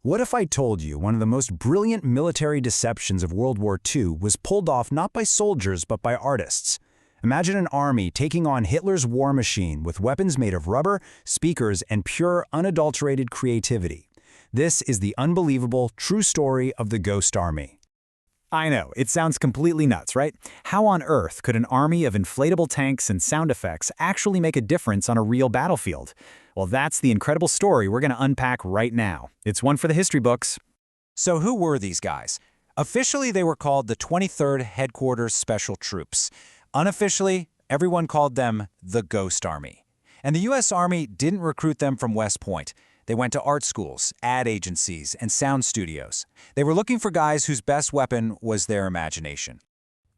What if I told you one of the most brilliant military deceptions of World War II was pulled off not by soldiers but by artists? Imagine an army taking on Hitler's war machine with weapons made of rubber, speakers, and pure, unadulterated creativity. This is the unbelievable, true story of the Ghost Army. I know, it sounds completely nuts, right? How on earth could an army of inflatable tanks and sound effects actually make a difference on a real battlefield? Well, that's the incredible story we're going to unpack right now. It's one for the history books. So who were these guys? Officially, they were called the 23rd Headquarters Special Troops. Unofficially, everyone called them the Ghost Army. And the U.S. Army didn't recruit them from West Point. They went to art schools, ad agencies, and sound studios. They were looking for guys whose best weapon was their imagination.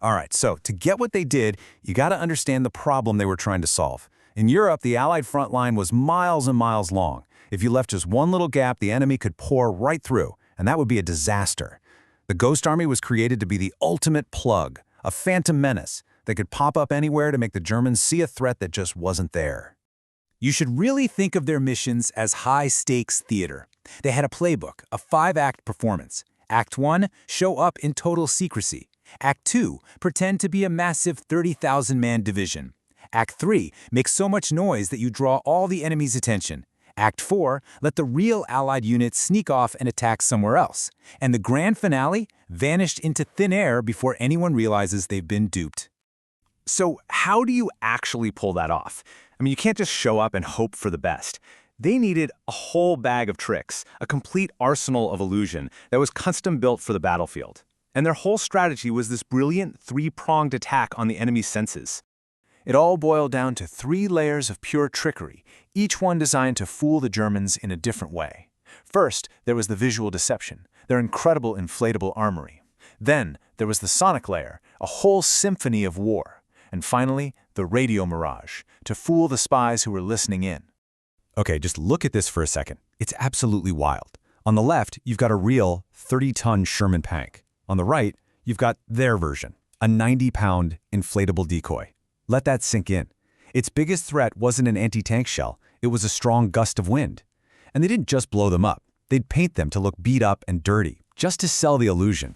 All right, so to get what they did, you got to understand the problem they were trying to solve. In Europe, the Allied front line was miles and miles long. If you left just one little gap, the enemy could pour right through, and that would be a disaster. The Ghost Army was created to be the ultimate plug, a phantom menace that could pop up anywhere to make the Germans see a threat that just wasn't there. You should really think of their missions as high-stakes theater. They had a playbook, a 5-act performance. Act 1, show up in total secrecy. Act 2, pretend to be a massive 30,000-man division. Act 3, make so much noise that you draw all the enemy's attention. Act 4, let the real Allied units sneak off and attack somewhere else. And the grand finale, vanished into thin air before anyone realizes they've been duped. So how do you actually pull that off? I mean, you can't just show up and hope for the best. They needed a whole bag of tricks, a complete arsenal of illusion that was custom-built for the battlefield. And their whole strategy was this brilliant three-pronged attack on the enemy's senses. It all boiled down to 3 layers of pure trickery, each one designed to fool the Germans in a different way. First, there was the visual deception, their incredible inflatable armory. Then, there was the sonic layer, a whole symphony of war. And finally, the radio mirage, to fool the spies who were listening in. Okay, just look at this for a second. It's absolutely wild. On the left, you've got a real 30-ton Sherman tank. On the right, you've got their version, a 90-pound inflatable decoy. Let that sink in. Its biggest threat wasn't an anti-tank shell, it was a strong gust of wind. And they didn't just blow them up. They'd paint them to look beat up and dirty, just to sell the illusion.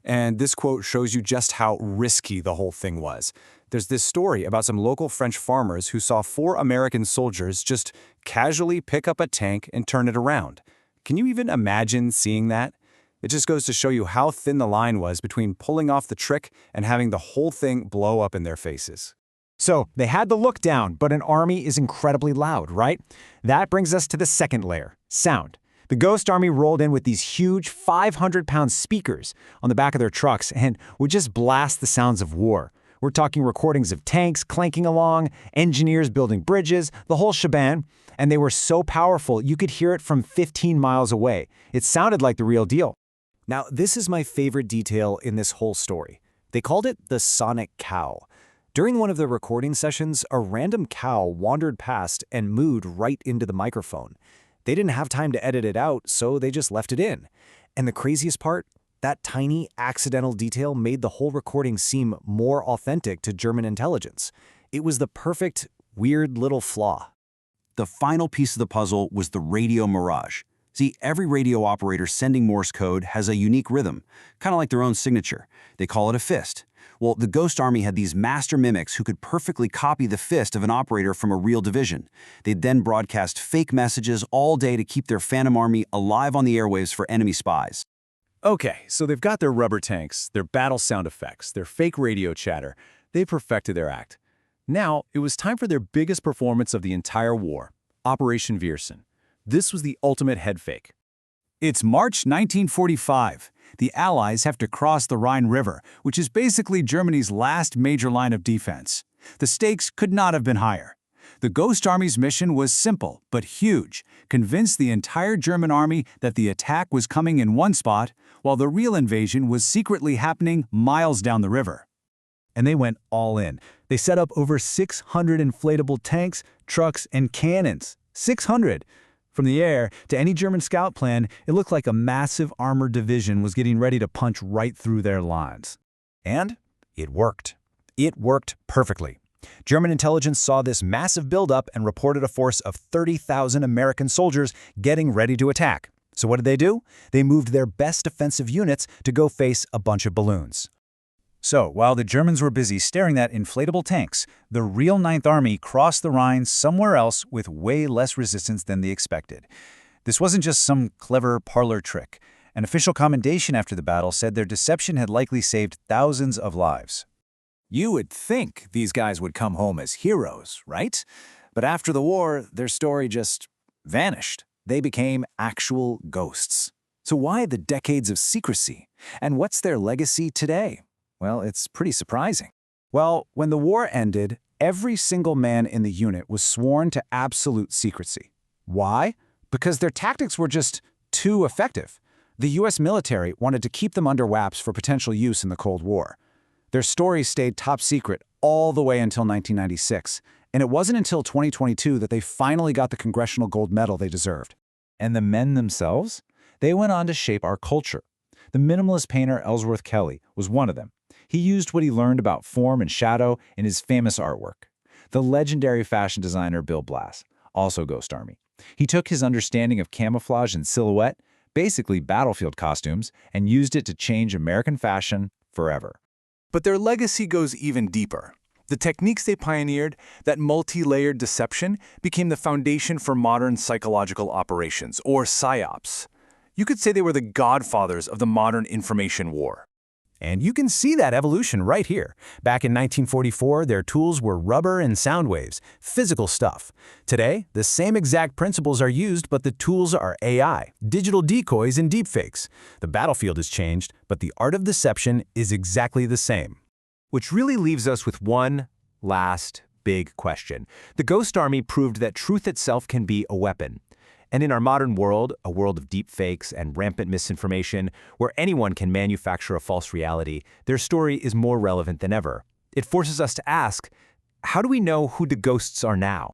And this quote shows you just how risky the whole thing was. There's this story about some local French farmers who saw 4 American soldiers just casually pick up a tank and turn it around. Can you even imagine seeing that? It just goes to show you how thin the line was between pulling off the trick and having the whole thing blow up in their faces. So they had the look down, but an army is incredibly loud, right? That brings us to the second layer, sound. The Ghost Army rolled in with these huge 500-pound speakers on the back of their trucks and would just blast the sounds of war. We're talking recordings of tanks clanking along, engineers building bridges, the whole shebang, and they were so powerful you could hear it from 15 miles away. It sounded like the real deal. Now, this is my favorite detail in this whole story. They called it the sonic cow. During one of the recording sessions, a random cow wandered past and mooed right into the microphone. They didn't have time to edit it out, so they just left it in. And the craziest part? That tiny, accidental detail made the whole recording seem more authentic to German intelligence. It was the perfect, weird little flaw. The final piece of the puzzle was the radio mirage. See, every radio operator sending Morse code has a unique rhythm, kind of like their own signature. They call it a fist. Well, the Ghost Army had these master mimics who could perfectly copy the fist of an operator from a real division. They'd then broadcast fake messages all day to keep their phantom army alive on the airwaves for enemy spies. Okay, so they've got their rubber tanks, their battle sound effects, their fake radio chatter. They perfected their act. Now, it was time for their biggest performance of the entire war, Operation Viersen. This was the ultimate head fake. It's March 1945. The Allies have to cross the Rhine River, which is basically Germany's last major line of defense. The stakes could not have been higher. The Ghost Army's mission was simple but huge: convince the entire German army that the attack was coming in one spot, while the real invasion was secretly happening miles down the river. And they went all in. They set up over 600 inflatable tanks, trucks, and cannons. 600! From the air to any German scout plan, it looked like a massive armored division was getting ready to punch right through their lines. And it worked. It worked perfectly. German intelligence saw this massive buildup and reported a force of 30,000 American soldiers getting ready to attack. So what did they do? They moved their best defensive units to go face a bunch of balloons. So, while the Germans were busy staring at inflatable tanks, the real Ninth Army crossed the Rhine somewhere else with way less resistance than they expected. This wasn't just some clever parlor trick. An official commendation after the battle said their deception had likely saved thousands of lives. You would think these guys would come home as heroes, right? But after the war, their story just vanished. They became actual ghosts. So why the decades of secrecy? And what's their legacy today? Well, it's pretty surprising. Well, when the war ended, every single man in the unit was sworn to absolute secrecy. Why? Because their tactics were just too effective. The US military wanted to keep them under wraps for potential use in the Cold War. Their stories stayed top secret all the way until 1996, and it wasn't until 2022 that they finally got the Congressional Gold Medal they deserved. And the men themselves? They went on to shape our culture. The minimalist painter Ellsworth Kelly was one of them. He used what he learned about form and shadow in his famous artwork. The legendary fashion designer Bill Blass, also Ghost Army. He took his understanding of camouflage and silhouette, basically battlefield costumes, and used it to change American fashion forever. But their legacy goes even deeper. The techniques they pioneered, that multi-layered deception, became the foundation for modern psychological operations, or PSYOPs. You could say they were the godfathers of the modern information war. And you can see that evolution right here. Back in 1944, their tools were rubber and sound waves, physical stuff. Today, the same exact principles are used, but the tools are AI, digital decoys and deepfakes. The battlefield has changed, but the art of deception is exactly the same. Which really leaves us with one last big question. The Ghost Army proved that truth itself can be a weapon. And in our modern world, a world of deepfakes and rampant misinformation, where anyone can manufacture a false reality, their story is more relevant than ever. It forces us to ask, how do we know who the ghosts are now?